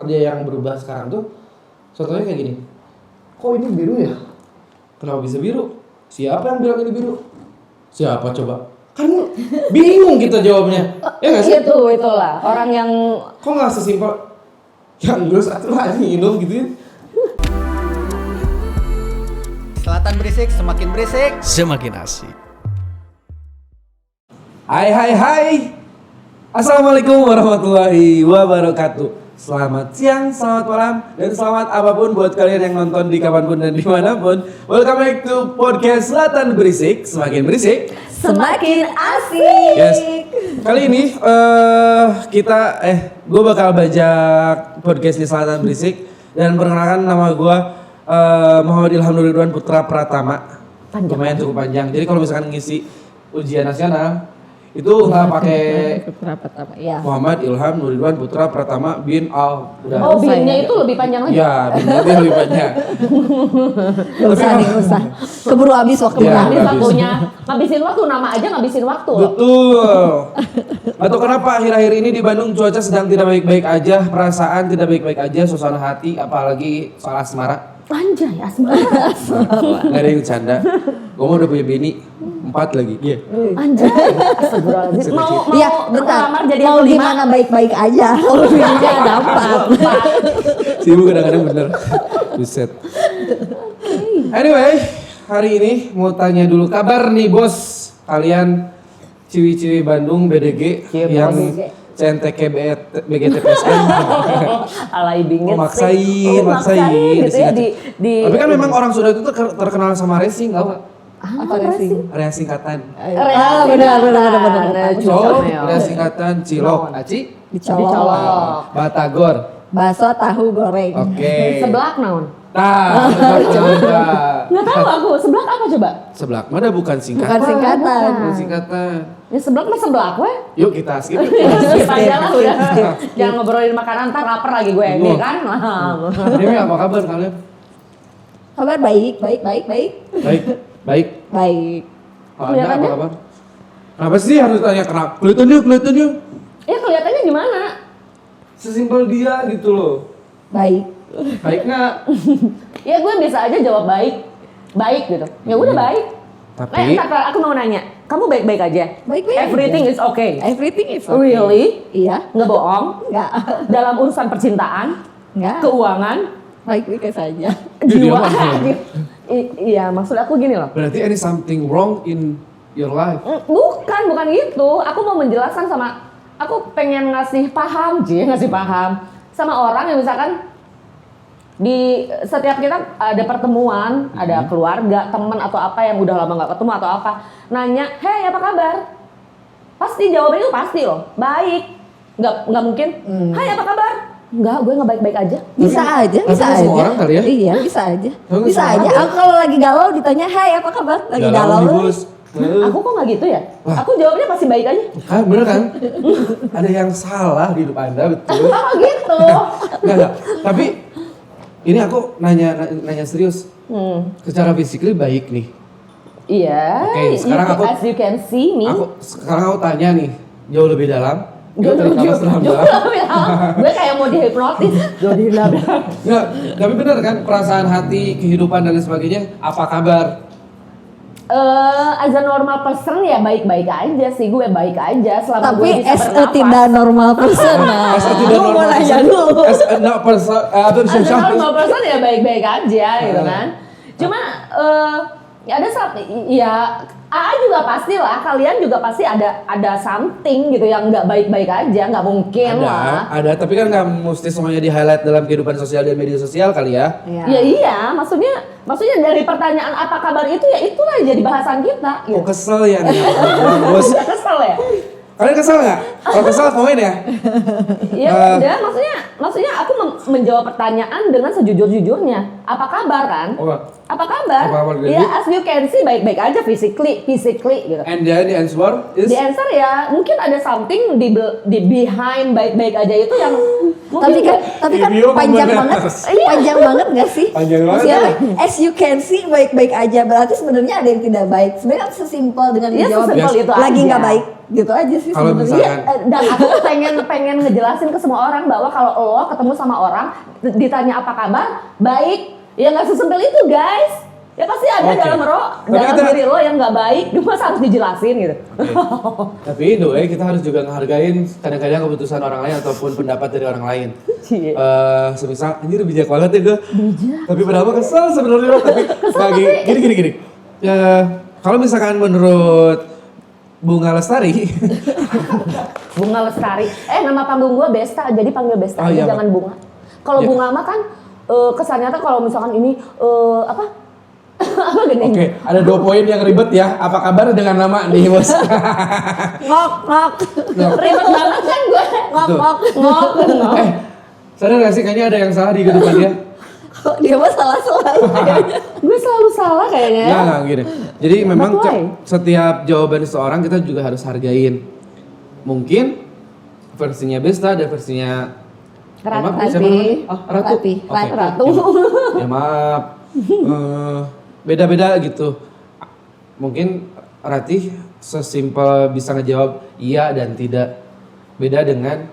Dia yang berubah sekarang tuh contohnya kayak gini, kok ini biru ya, kenapa bisa biru, siapa yang bilang ini biru, siapa coba, kan bingung kita jawabnya, ya nggak sih? Itulah orang yang Kok nggak sesimpel yang gue satu lagi minum gitu ya. Selatan berisik, semakin berisik, semakin asik. Hai, assalamualaikum warahmatullahi wabarakatuh. Selamat siang, selamat malam, dan selamat apapun buat kalian yang nonton di kapanpun dan dimanapun. Welcome back to podcast Selatan Berisik, semakin berisik, semakin asik. yes. Kali ini gue bakal bajak podcast di Selatan Berisik dan perkenalkan nama gue Muhammad Ilham Nuridwan Putra Pratama. Lumayan cukup panjang. Jadi kalau misalkan ngisi ujian nasional itu nggak pakai Ya. Muhammad Ilham Nuridwan Putra Pratama bin Al. Udah. Oh, binnya itu lebih panjang lagi. Ya, binnya itu lebih panjang. Gak usah. Keburu habis waktu. Ya, Habis habis. waktunya. Ngabisin waktu, nama aja ngabisin waktu. Betul. Atau kenapa akhir-akhir ini di Bandung cuaca sedang tidak baik-baik aja, perasaan tidak baik-baik aja, suasana hati, apalagi soal asmara. Anjay, asmara. Gak ada yang bercanda. Gue mau udah punya bini 4 lagi. Iya. Anjay. Astagfirullahaladzim. Mau Iya, bentar. ngelamar jadi Mau yang kelima? gimana baik-baik aja. Kalau bininya ada 4. Sibuk kadang-kadang bener. Buset. Anyway, hari ini mau tanya dulu kabar nih bos. Kalian ciwi-ciwi Bandung BDG yang CNTK BGTPSN. Alay bingit maksain gitu ya disingkat. di Tapi kan memang orang Sunda itu terkenal sama racing, tau gak? Apa racing? Area singkatan. Benar. Cok, area singkatan Cilok, Aci, Dicolok. Batagor. Bakso tahu goreng. Oke. seblak naon? Nah, coba. Nggak tahu aku, seblak apa coba? Seblak mana bukan singkatan? Bukan singkatan. Bukan singkatan. Ya seblak mah seblak weh. Yuk kita skip. Skip aja lah udah. Jangan ngobrolin makanan, ntar lapar lagi gue ini Betul. kan. Dewi apa kabar kalian? Kabar baik. Baik. Baik. Kalau Anda apa kabar? Kenapa sih harus tanya kenapa? Kelihatannya. Ya kelihatannya gimana? Sesimpel dia gitu loh. Baik. Baik nggak? Ya gue bisa aja jawab baik. Baik gitu. Ya udah baik. Tapi Ntar aku mau nanya. Kamu baik-baik aja? Baik-baik Everything aja. is okay? Everything is okay. Really? Iya. Nggak bohong? Enggak. Dalam urusan percintaan? Enggak. Keuangan? Baik-baik saja. Jiwa? maksudnya. Iya maksud aku gini loh. berarti any something wrong in your life. Bukan gitu. Aku mau menjelaskan aku pengen ngasih paham sama orang yang misalkan di setiap kita ada pertemuan, ada keluarga, teman atau apa yang udah lama nggak ketemu atau apa, nanya, hey apa kabar? Pasti jawabannya itu pasti loh, baik. Nggak mungkin, hai apa kabar? Nggak, gue nggak baik-baik aja. Bisa aja. semua orang kali ya? Iya, bisa aja. Tapi Bisa semua aja. orang. Aku kalau lagi galau ditanya, "Hai, apa kabar?" Lagi galau. nih, bos. Aku kok nggak gitu ya? Wah. Aku jawabnya pasti baik aja. Kan bener kan? Ada yang salah di hidup Anda, betul. Oh gitu. Enggak. Tapi ini aku nanya serius. Secara physically baik nih. Iya. Oke, sekarang aku- as you can see me. Sekarang aku tanya nih, jauh lebih dalam. Yuk, dari kamu setelah dalam. Gue kayak mau dihipnotis. Jadi Enggak, tapi bener kan perasaan hati, kehidupan dan lain sebagainya. Apa kabar? As a normal person ya baik-baik aja sih, gue baik aja selama gue Tapi bisa as a bernafas. tidak normal person. As a tidak Aku mau normal nanya person. dulu. As a not person, As a normal person ya baik-baik aja gitu kan. Cuma ya ada ya AA juga pasti lah, kalian juga pasti ada something gitu yang nggak baik-baik aja, nggak mungkin lah. Ada, tapi kan nggak mesti semuanya di highlight dalam kehidupan sosial dan media sosial kali ya. Ya iya, maksudnya dari pertanyaan apa kabar itu ya itulah jadi bahasan kita. Oh kesel ya nih, bos. Udah kesel ya? Kalian kesel nggak? Kalau kesel komen ya. Ya udah, maksudnya aku menjawab pertanyaan dengan sejujur-jujurnya. Apa kabar kan? Oh, Apa kabar? Apa kabar, Debbie? Ya, as you can see baik-baik aja physically gitu. And then the answer is The answer ya mungkin ada something di behind baik-baik aja itu yang Tapi kan Review panjang pemenang. banget. Panjang banget nggak sih? Panjang banget. Maksudnya, as you can see baik-baik aja. Berarti sebenarnya ada yang tidak baik. Sebenarnya kan sesimpel dengan ya menjawab sesimpel itu lagi aja. nggak baik. Gitu aja sih Kalau sebenarnya. misalkan- Dan aku tuh pengen ngejelasin ke semua orang bahwa kalau lo ketemu sama orang ditanya apa kabar, baik, ya nggak sesimpel itu guys. Ya pasti ada Oke. dalam Tapi dalam kita- diri lo yang nggak baik, masa harus dijelasin gitu. Tapi kita harus juga ngehargain kadang-kadang keputusan orang lain ataupun pendapat dari orang lain. Cie. Semisal anjir bijak banget ya gue. Tapi berapa kesel sebenarnya tapi lagi gini. Kalau misalkan menurut Bunga Lestari, Bunga Lestari. Nama panggung gua Besta, jadi panggil Besta Oh, aja, iya, jangan Pak. Bunga. Kalau Iya. Bunga mah kan kesannya tuh kalau misalkan ini apa? Apa gini? oke, ada 2 poin yang ribet ya. Apa kabar dengan nama nih bos? Ngok. Ribet banget kan gue. Ngok. Sadar gak sih kayaknya ada yang salah di kehidupan dia? Dia mah salah selalu. Gue selalu salah kayaknya. Nggak gini. Jadi memang But why? setiap jawaban seseorang kita juga harus hargain. Mungkin versinya Besta ada versinya Ratu. Maaf, siapa namanya? Oh, Ratu. Rati. Oke. Ratu. Ya maaf. Beda-beda gitu. Mungkin Ratih sesimpel bisa ngejawab iya dan tidak. Beda dengan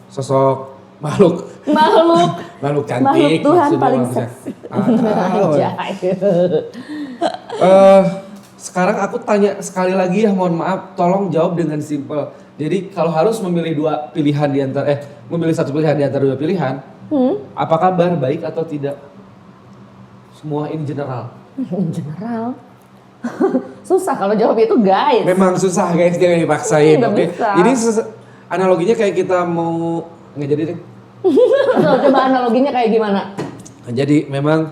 sosok makhluk Makhluk cantik. Tuhan maksudnya paling maksudnya. seksi. Sekarang aku tanya sekali lagi ya, mohon maaf, tolong jawab dengan simpel. Jadi kalau harus memilih memilih satu pilihan di antara 2 pilihan, apa kabar, baik atau tidak? Semua in general. In general. Susah kalau jawab itu guys. Memang susah guys, jangan dipaksain. Nggak Oke. bisa. Ini analoginya kayak kita mau nggak jadi deh. Coba analoginya kayak gimana? Nah, jadi memang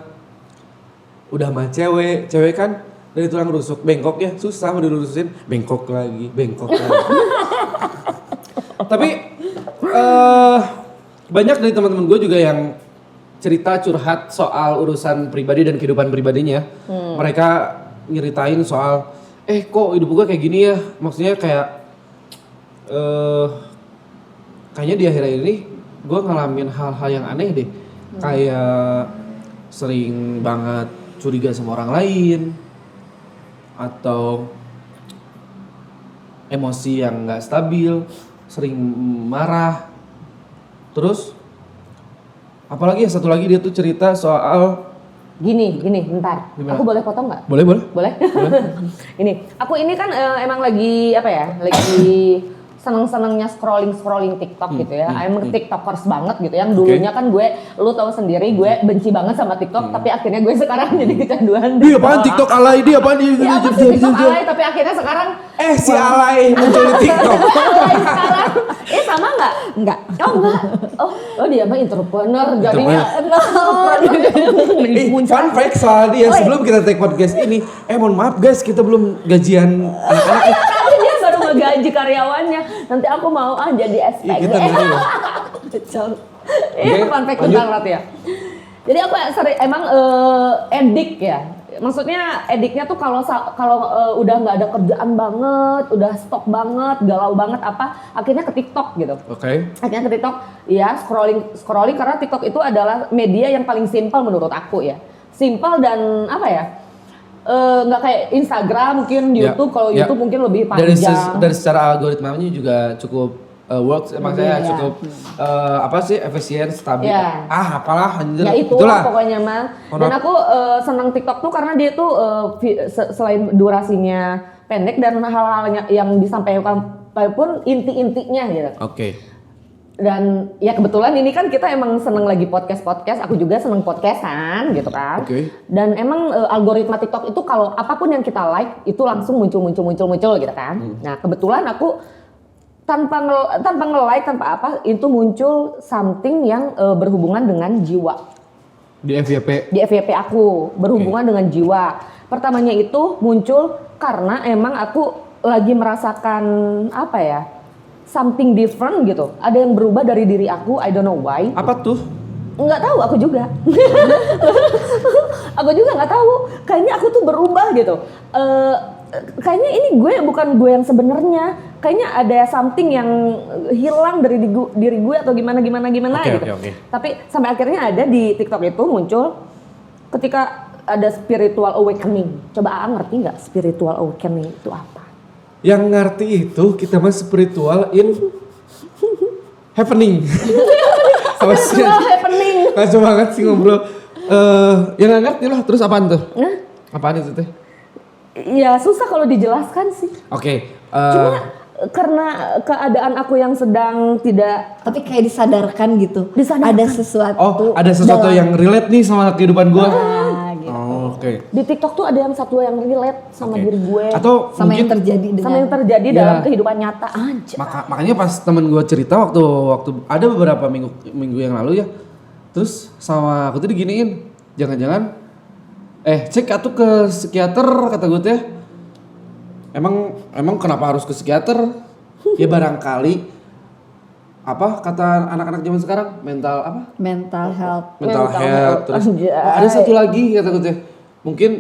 udah mah cewek kan dari tulang rusuk bengkok ya, susah mau dilurusin, bengkok lagi. Tapi banyak dari teman-teman gue juga yang cerita curhat soal urusan pribadi dan kehidupan pribadinya. Mereka nyeritain soal kok hidup gue kayak gini ya, maksudnya kayak kayaknya di akhir-akhir ini gue ngalamin hal-hal yang aneh deh. Kayak sering banget curiga sama orang lain, atau emosi yang nggak stabil, sering marah. Terus apalagi ya, satu lagi dia tuh cerita soal Gini, bentar. Gimana? Aku boleh potong nggak? boleh Boleh? Aku ini kan emang lagi apa ya? Lagi seneng-senengnya scrolling TikTok gitu ya. I'm TikTokers banget gitu. Yang dulunya kan lu tahu sendiri gue benci banget sama TikTok, tapi akhirnya gue sekarang jadi kecanduan. dia apaan TikTok alay, dia apaan dia Ya apa sih TikTok alay, tapi akhirnya sekarang si alay muncul di TikTok. alay sekarang. Sama nggak? Enggak. Oh enggak. Oh dia mah entrepreneur jadinya. Fun fact soal dia, sebelum kita take podcast ini, mohon maaf guys, kita belum gajian anak-anak. Tapi dia baru ngegaji karyawannya. Nanti aku mau jadi SPG. Iya, kita nanti loh. Iya, Oke, fun fact lanjut. tentang Rati ya. Jadi aku sering emang edik ya. Maksudnya ediknya tuh kalau udah nggak ada kerjaan banget, udah stok banget, galau banget akhirnya ke TikTok gitu. Oke. Akhirnya ke TikTok, ya scrolling karena TikTok itu adalah media yang paling simpel menurut aku ya. Simpel dan apa ya? Nggak kayak Instagram mungkin, YouTube. Kalau YouTube mungkin lebih panjang. Dari secara algoritmanya juga cukup works, maksudnya Iya. cukup efisien, stabil. Iya. Apalah anjir. Ya itu Itulah. pokoknya mah. Dan aku senang TikTok tuh karena dia tuh selain durasinya pendek dan hal-hal yang disampaikan pun inti-intinya gitu. Oke. Dan ya kebetulan ini kan kita emang seneng lagi podcast, aku juga seneng podcastan gitu kan. Oke. Dan emang algoritma TikTok itu kalau apapun yang kita like itu langsung muncul gitu kan. Nah kebetulan aku tanpa nge-like tanpa apa itu muncul something yang berhubungan dengan jiwa. Di FYP. Di FYP aku berhubungan dengan jiwa. Pertamanya itu muncul karena emang aku lagi merasakan apa ya? Something different gitu. Ada yang berubah dari diri aku, I don't know why. Apa tuh? Nggak tahu aku juga. Aku juga nggak tahu. Kayaknya aku tuh berubah gitu. Kayaknya ini bukan gue yang sebenarnya. Kayaknya ada something yang hilang dari diri gue atau gimana Oke, gitu. oke. Tapi sampai akhirnya ada di TikTok itu muncul ketika ada spiritual awakening. Coba ngerti nggak spiritual awakening itu apa? Yang ngerti itu kita mah spiritual in happening. Sama sih. Happening. Kacau banget sih ngobrol. Yang nggak ngerti lah. Terus apaan tuh? Nah, Apaan itu teh? ya susah kalau dijelaskan sih. Oke. Cuma karena keadaan aku yang sedang tidak Tapi kayak disadarkan gitu. Disadarkan. Ada sesuatu. Oh, ada sesuatu dalam- yang relate nih sama kehidupan gua. Ah, gitu. Oh, oke. di TikTok tuh ada yang satu yang relate sama Oke. diri gue. Atau Sama yang mungkin terjadi dengan sama yang terjadi Ya. dalam kehidupan nyata aja. makanya pas temen gue cerita waktu ada beberapa minggu yang lalu ya, terus sama aku tuh diginiin, jangan-jangan cek atuh ke psikiater kata gue teh. Emang kenapa harus ke psikiater? Ya barangkali apa kata anak-anak zaman sekarang mental apa? mental health. Mental Mental health. health. Terus Anjay. ada satu lagi kata gue teh, mungkin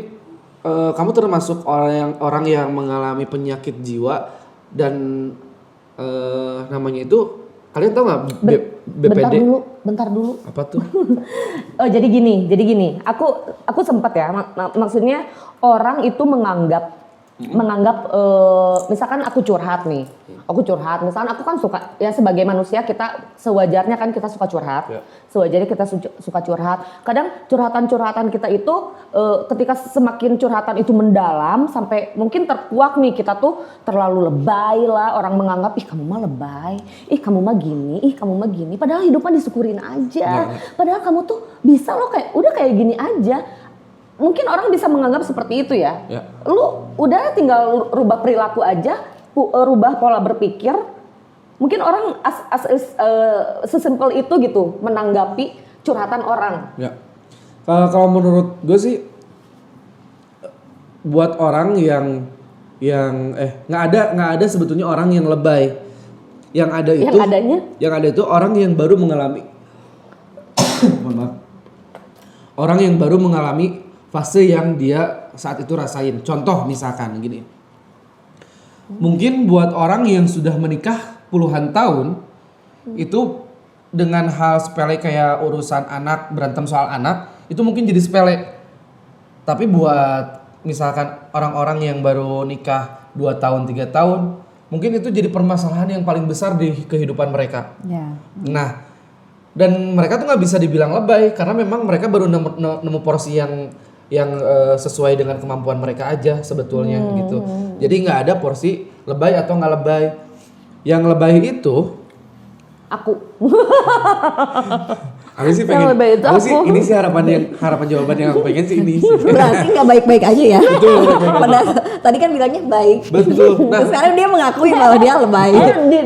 kamu termasuk orang yang mengalami penyakit jiwa dan namanya itu kalian tahu nggak BPD? Bentar dulu. Apa tuh? Oh, jadi gini. Aku sempat ya, maksudnya orang itu menganggap misalkan aku curhat nih. Misalkan aku kan suka ya sebagai manusia kita sewajarnya kan kita suka curhat. Ya. Sewajarnya kita suka curhat. Kadang curhatan kita itu ketika semakin curhatan itu mendalam sampai mungkin terkuak nih kita tuh terlalu lebay lah, orang menganggap ih kamu mah lebay, ih kamu mah gini, padahal hidupnya disyukurin aja. Padahal kamu tuh bisa loh kayak gini aja. Mungkin orang bisa menganggap seperti itu ya. Lu udah tinggal rubah perilaku aja, rubah pola berpikir. Mungkin orang sesimpel itu gitu menanggapi curhatan orang. Ya. Kalau menurut gue sih buat orang yang nggak ada sebetulnya orang yang lebay. Yang ada itu orang yang baru mengalami mohon maaf. Orang yang baru mengalami fase yang dia saat itu rasain. Contoh misalkan gini. Mungkin buat orang yang sudah menikah puluhan tahun itu dengan hal sepele kayak urusan anak, berantem soal anak, itu mungkin jadi sepele. Tapi buat misalkan orang-orang yang baru nikah 2 tahun, 3 tahun, mungkin itu jadi permasalahan yang paling besar di kehidupan mereka. Ya. Nah, dan mereka tuh nggak bisa dibilang lebay karena memang mereka baru nemu porsi yang sesuai dengan kemampuan mereka aja sebetulnya gitu. Jadi nggak ada porsi lebay atau nggak lebay. Yang lebay itu Aku. aku sih pengen. Yang lebay itu Aku sih aku. ini sih harapan jawaban yang aku pengen sih ini sih. Berarti nggak baik-baik aja ya. Betul. Padahal tadi kan bilangnya baik. Betul. Nah, Terus sekarang dia mengakui bahwa dia lebay.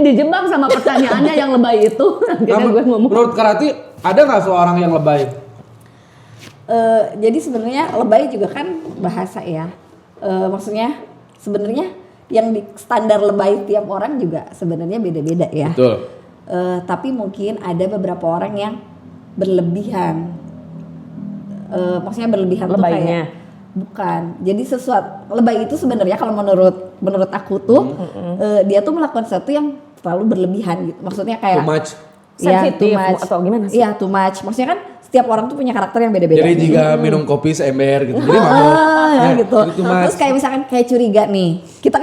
Dijebak sama pertanyaannya yang lebay itu. Akhirnya gue ngomong. menurut Karati ada nggak seorang yang lebay? Jadi sebenarnya lebay juga kan bahasa ya. Maksudnya sebenarnya yang di standar lebay tiap orang juga sebenarnya beda-beda ya. Betul. Tapi mungkin ada beberapa orang yang berlebihan. Maksudnya berlebihan tuh Lebaynya. kayak bukan. Jadi sesuatu lebay itu sebenarnya kalau menurut aku tuh dia tuh melakukan sesuatu yang terlalu berlebihan gitu. Maksudnya kayak Too much. ya, Sensitif too much. atau gimana sih? Iya, too much. Maksudnya kan setiap orang tuh punya karakter yang beda-beda. Jadi jika minum kopi seember gitu. Jadi mabok. Ya, gitu. itu mas. Terus kayak misalkan kayak curiga nih. Kita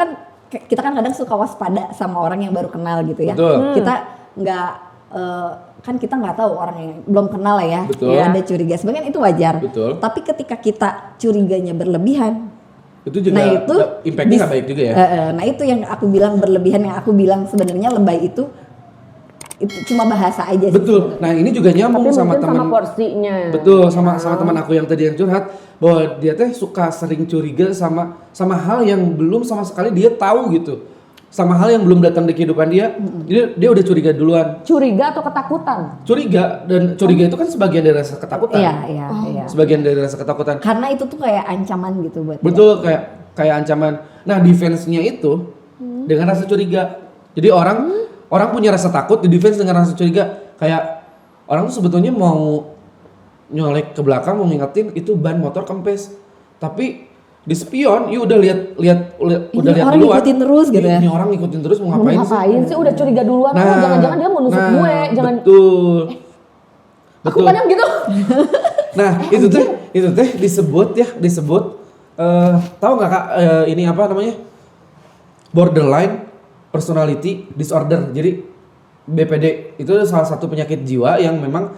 kan kadang suka waspada sama orang yang baru kenal gitu ya. Betul. Kita nggak kan kita nggak tahu orang yang belum kenal lah ya. Betul. Ada curiga. Sebenarnya itu wajar. Betul. Tapi ketika kita curiganya berlebihan, Itu juga nah itu impactnya nggak baik juga ya. Nah itu yang aku bilang berlebihan, yang aku bilang sebenarnya lebay itu cuma bahasa aja sih. Betul. Nah ini juga nyambung Tapi sama mungkin teman. sama porsinya. Betul, sama teman aku yang tadi yang curhat bahwa dia teh suka sering curiga sama hal yang belum sama sekali dia tahu gitu. Sama hal yang belum datang di kehidupan dia. Jadi dia udah curiga duluan. Curiga atau ketakutan? Curiga, dan curiga itu kan sebagian dari rasa ketakutan. Iya. Sebagian dari rasa ketakutan. Karena itu tuh kayak ancaman gitu buat dia. Betul, kayak ancaman. Nah, defense-nya itu dengan rasa curiga. Jadi orang punya rasa takut, di defense dengan rasa curiga. Kayak orang tuh sebetulnya mau nyolek ke belakang mau ngingetin itu ban motor kempes. Tapi di spion, udah lihat udah lihat orang duluan. ngikutin terus gitu ya? Ini orang ngikutin terus mau Mau ngapain, ngapain sih? Udah curiga duluan. Nah, Oh, jangan-jangan dia mau nusuk gue. Jangan. Betul. Aku kadang gitu. Nah, itu teh disebut tahu nggak Kak ini apa namanya? Borderline personality disorder. Jadi BPD itu salah satu penyakit jiwa yang memang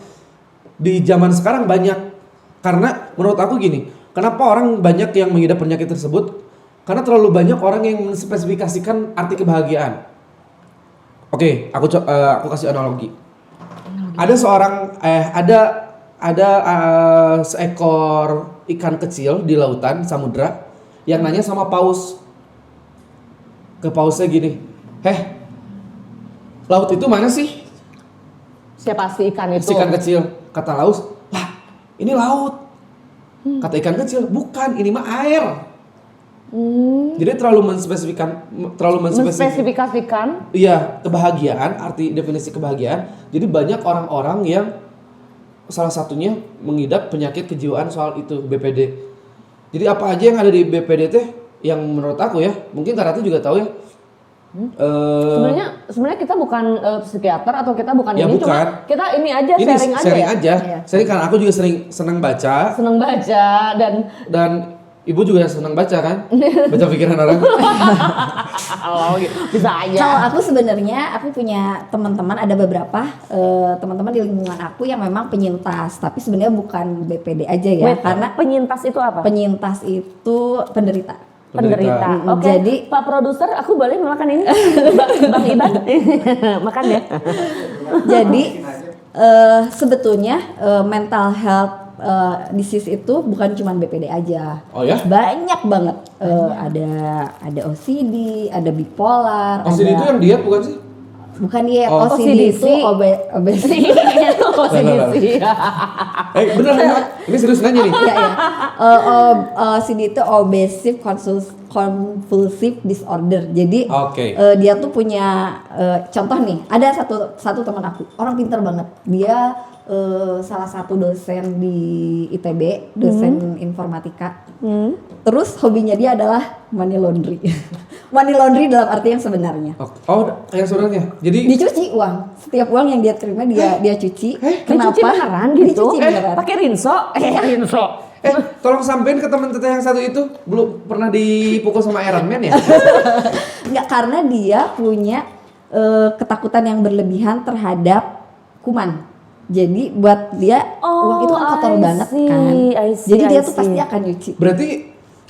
di zaman sekarang banyak. Karena menurut aku gini, kenapa orang banyak yang mengidap penyakit tersebut? Karena terlalu banyak orang yang menspesifikasikan arti kebahagiaan. Oke, aku kasih analogi. Ada seekor ikan kecil di lautan samudra yang nanya sama paus. Ke pausnya gini, laut itu mana sih? Siapa si ikan itu? Si ikan kecil. Kata paus, lah ini laut. Kata ikan kecil, bukan, ini mah air. Jadi terlalu menspesifikasikan. Iya, kebahagiaan, arti definisi kebahagiaan. Jadi banyak orang-orang yang salah satunya mengidap penyakit kejiwaan soal itu, BPD. Jadi apa aja yang ada di BPD teh yang menurut aku ya, mungkin Kak Ratu juga tahu ya. Sebenarnya kita bukan psikiater atau kita bukan Ya, ini, bukan. cuma kita ini aja Ini sharing aja ya. Iya. Sharing karena aku juga senang baca Seneng baca dan Ibu juga senang baca kan? Baca pikiran orang. oh, bisa aja. Kalau aku sebenarnya aku punya teman-teman, ada beberapa teman-teman di lingkungan aku yang memang penyintas, tapi sebenarnya bukan BPD aja ya. Wait, karena penyintas itu apa? penyintas itu penderita. Penderita. Oke. Jadi Pak produser, aku boleh makan ini? Bang Iban, makan ya. Jadi sebetulnya mental health disease itu bukan cuma BPD aja. Oh ya? Banyak banget. Ada OCD, ada bipolar, OCD itu yang diet bukan sih? bukan dia Oh. OCD itu obesitas. OCD. Bener ini serius nanya nih. Iya, iya. OCD itu obsessive compulsive disorder. Jadi Oke. dia tuh punya contoh nih. Ada satu teman aku, orang pintar banget. Dia salah satu dosen di ITB, dosen informatika. Terus hobinya dia adalah money laundry. Money laundry dalam arti yang sebenarnya. Oh, kayak sebenarnya. Jadi Dicuci uang. Setiap uang yang dia terima dia cuci. Kenapa? Dicuci beneran gitu? Dicuci beneran. Pakai rinso? Rinso. tolong sampein ke teman teteh yang satu itu belum pernah dipukul sama Iron Man ya? Enggak, karena dia punya ketakutan yang berlebihan terhadap kuman. Jadi buat dia uang itu kan kotor I banget see, kan. I see, Jadi dia I tuh see. pasti akan nyuci. Berarti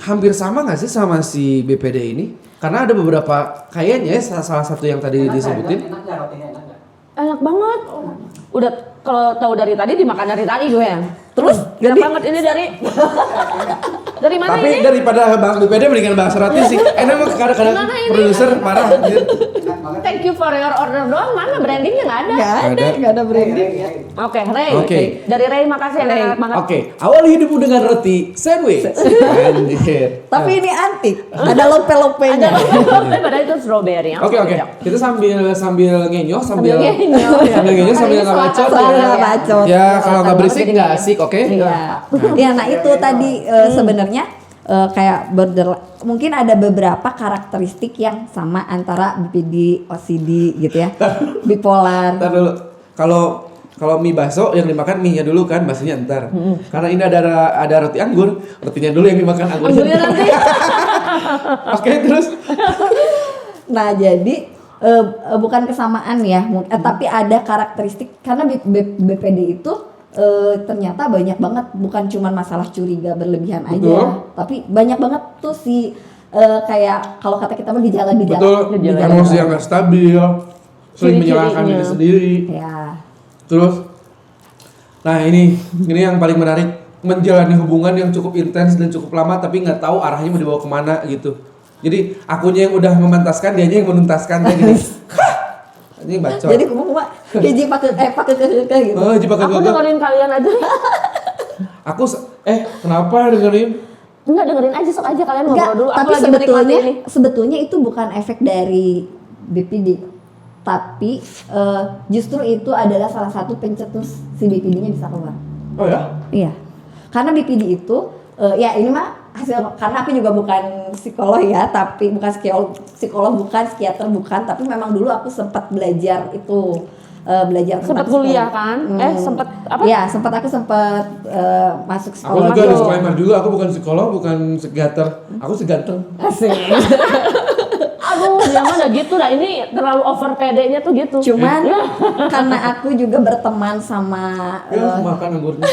hampir sama nggak sih sama si BPD ini? Karena ada beberapa kayaknya ya, salah satu yang tadi disebutin. Enak banget. Udah kalau tahu dari tadi dimakan dari tadi gue ya. Terus enak banget ini dari mana Tapi ini? daripada Bang BPD mendingan Bang Serati sih. Emang kadang-kadang Gimana ini? produser marah. Thank you for your order doang. Mana brandingnya nggak ada? Nggak ada branding. Oke, Ray. Oke. Dari Ray makasih enak banget. Oke, awali hidupmu dengan roti sandwich. Anjir. Tapi ini antik. Ada lope-lopenya. Padahal itu strawberry. Oke. Kita sambil ngenyoh, sambil ngenyoh. sambil ngebacot. Sambil ngebacot. Ya, kalau nggak berisik nggak asik, oke? Iya. Ya, nah itu tadi sebenarnya kayak mungkin ada beberapa karakteristik yang sama antara BPD, OCD gitu ya. Bipolar. Ntar dulu. Kalau mie bakso yang dimakan mie-nya dulu kan, baksonya ntar. Karena ini ada roti anggur, rotinya dulu yang dimakan anggurnya. Anggurnya nanti. Oke, terus. Nah, jadi bukan kesamaan ya, tapi ada karakteristik karena BPD itu ternyata banyak banget, bukan cuma masalah curiga berlebihan aja, Betul. tapi banyak banget tuh si kayak kalau kata kita mah gejala-gejala. Betul. Gejala. Emosi yang nggak stabil, sering menyalahkan diri Ciri-cirinya. sendiri. Ya. Terus, nah ini yang paling menarik, menjalani hubungan yang cukup intens dan cukup lama tapi nggak tahu arahnya mau dibawa kemana gitu. Jadi akunya yang udah memantaskan, dianya yang menuntaskan kayak gini. Ini bacot. Jadi kuma hiji pakai ke gitu. Oh, jipak Aku dengerin kalian aja. Kenapa dengerin? Enggak, dengerin aja, sok aja kalian Enggak, ngobrol dulu. Aku tapi lagi menikmati ini. sebetulnya itu bukan efek dari BPD. Tapi justru itu adalah salah satu pencetus si BPD-nya bisa keluar. Oh ya? Iya. Karena BPD itu ya ini mah hasil, karena aku juga bukan psikolog ya, tapi bukan psikolog bukan, psikiater bukan, tapi memang dulu aku sempat belajar itu, belajar Sempat tentang kuliah psikologi. kan? Sempat apa? Ya, aku sempat masuk Aku sekolah. juga disclaimer dulu, aku bukan psikolog, bukan psikiater. Aku seganteng. Asik. Aduh, dia mah udah gitu dah. Ini terlalu over PD-nya tuh gitu. Cuman karena aku juga berteman sama Ya, makan anggurnya.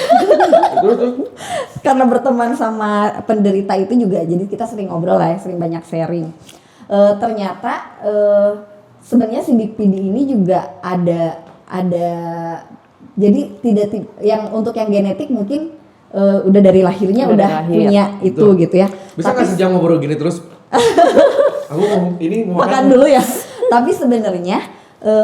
Terus. karena berteman sama penderita itu juga, jadi kita sering ngobrol lah ya, sering banyak sharing. Ternyata sebenarnya si BPD ini juga ada jadi yang untuk yang genetik mungkin udah dari lahirnya Udah udah dari lahir. punya itu Betul. gitu ya. Bisa Tapi nggak sejam ngobrol gini terus? Aku mau makan dulu ya. Tapi sebenarnya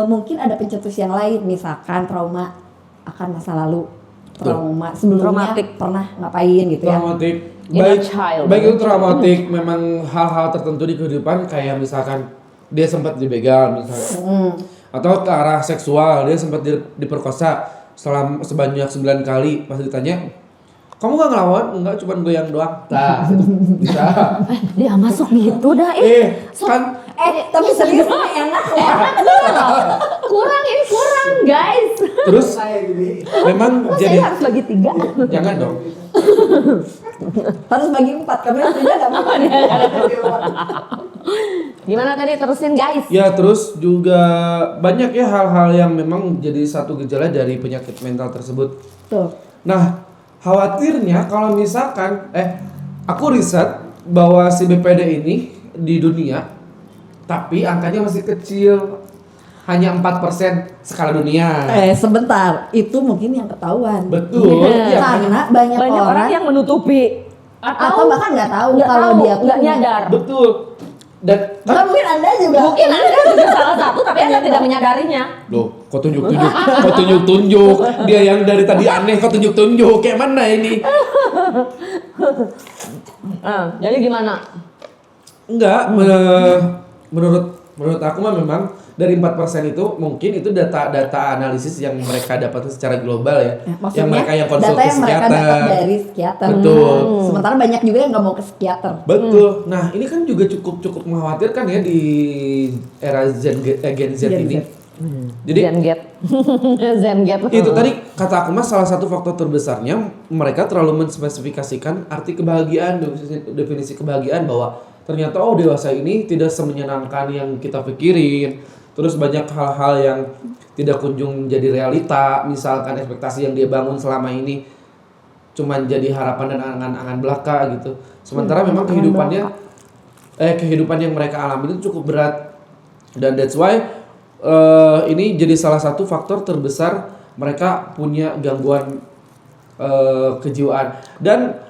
mungkin ada pencetus yang lain, misalkan trauma akan masa lalu, trauma sebelumnya Traumatik. pernah ngapain gitu ya. Traumatik. Inner child. Baik itu traumatik, memang hal-hal tertentu di kehidupan kayak misalkan dia sempat dibegal misalnya. Atau ke arah seksual, dia sempat diperkosa sebanyak 9 kali. Pas ditanya, kamu gak ngelawan? Enggak, cuma goyang doang. Nah, bisa. Dia masuk gitu dah. Kan Tapi serius mah enak ya. Kurang guys. terus memang Saya jadi harus bagi 3. jangan dong. Harus bagi 4 karena istrinya gak mau. Gimana tadi terusin guys? Ya terus juga banyak ya hal-hal yang memang jadi satu gejala dari penyakit mental tersebut. Tuh. Nah, khawatirnya kalau misalkan aku riset bahwa si BPD ini di dunia tapi angkanya masih kecil. Hanya 4% skala dunia. Sebentar, itu mungkin yang ketahuan. Betul. Iya. Ya, Karena banyak orang yang menutupi atau bahkan nggak tahu nggak kalau tahu, dia nggak punya. nyadar. betul. Dan Bahkan mungkin Anda juga. Mungkin Anda juga salah satu tapi Anda tidak menyadarinya. loh, kok tunjuk-tunjuk? Kok tunjuk-tunjuk? Dia yang dari tadi aneh kok tunjuk-tunjuk? Kayak mana ini? Jadi gimana? Enggak, menurut aku mah memang dari 4% itu mungkin itu data analisis yang mereka dapat secara global ya. Maksudnya yang mereka yang konsul data ke yang mereka psikiater. dapat dari psikiater. Betul. Sementara banyak juga yang nggak mau ke psikiater. Betul. Nah, ini kan juga cukup mengkhawatirkan ya di era Gen Z ini. Jadi Zenget. Zenget. itu tadi kata aku mas salah satu faktor terbesarnya mereka terlalu menspesifikasikan arti kebahagiaan, definisi kebahagiaan bahwa ternyata dewasa ini tidak semenyenangkan yang kita pikirin. Terus banyak hal-hal yang tidak kunjung jadi realita, misalkan ekspektasi yang dia bangun selama ini cuman jadi harapan dan angan-angan belaka gitu. Sementara memang kehidupan yang mereka alami itu cukup berat. Dan that's why ini jadi salah satu faktor terbesar mereka punya gangguan kejiwaan. Dan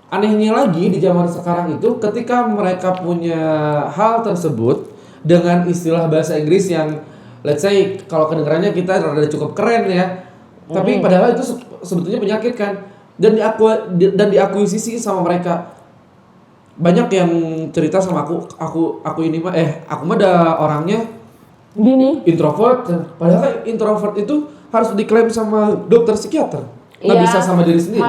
anehnya lagi di zaman sekarang itu ketika mereka punya hal tersebut dengan istilah bahasa Inggris yang let's say kalau kedengarannya kita rada cukup keren ya. Tapi padahal itu sebetulnya penyakit kan. Dan diakuisisi sama mereka. Banyak yang cerita sama aku ini mah aku mah ada orangnya Gini. introvert. Padahal introvert itu harus diklaim sama dokter psikiater. Nggak bisa sama diri sendiri.